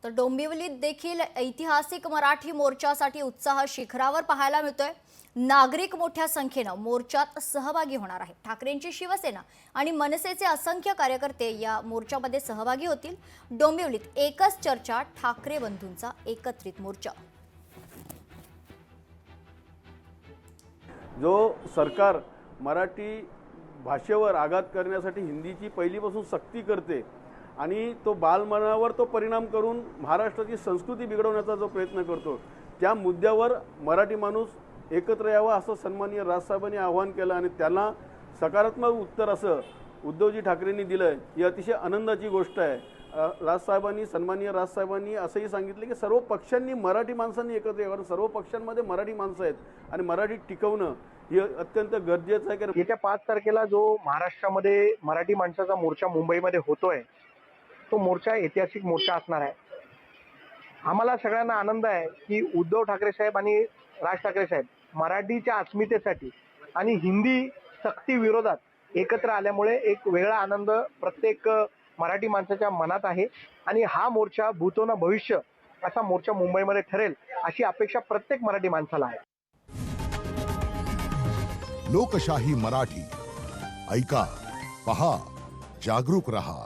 तर डोंबिवलीत देखील ऐतिहासिक मराठी मोर्चासाठी उत्साह शिखरावर पाहायला मिळतोय। नागरिक मोठ्या संख्येने मोर्चात सहभागी होणार आहेत। ठाकरेंची शिवसेना आणि मनसेचे असंख्य कार्यकर्ते या मोर्चामध्ये सहभागी होतील। डोंबिवलीत एकच चर्चा, ठाकरे बंधूंचा एकत्रित मोर्चा। जो सरकार मराठी भाषेवर आघात करण्यासाठी हिंदीची पहिलीपासून सक्ती करते आणि तो बालमनावर तो परिणाम करून महाराष्ट्राची संस्कृती बिघडवण्याचा जो प्रयत्न करतो, त्या मुद्द्यावर मराठी माणूस एकत्र यावा असं सन्माननीय राजसाहेबांनी आवाहन केलं आणि त्याला सकारात्मक उत्तर असं उद्धवजी ठाकरेंनी दिलं। ही अतिशय आनंदाची गोष्ट आहे। सन्माननीय राजसाहेबांनी असंही सांगितलं की सर्व पक्षांनी मराठी माणसांनी एकत्र यावं, सर्व पक्षांमध्ये मराठी माणसं आहेत आणि मराठी टिकवणं हे अत्यंत गरजेचं आहे। की येत्या 5 तारखेला जो महाराष्ट्रामध्ये मराठी माणसाचा मोर्चा मुंबईमध्ये होतोय, तो मोर्चा ऐतिहासिक मोर्चा असणार आहे। आम्हाला सगळ्यांना आनंद आहे की उद्धव ठाकरे साहेब आणि राज ठाकरे साहेब मराठीच्या अस्मितेसाठी आणि हिंदी सक्ती विरोधात एकत्र आल्यामुळे एक वेगळा आनंद प्रत्येक मराठी माणसाच्या मनात आहे आणि हा मोर्चा भूतो न भविष्य असा मोर्चा मुंबईमध्ये ठरेल अशी अपेक्षा प्रत्येक मराठी माणसाला आहे। लोकशाही मराठी ऐका, पहा, जागरूक रहा।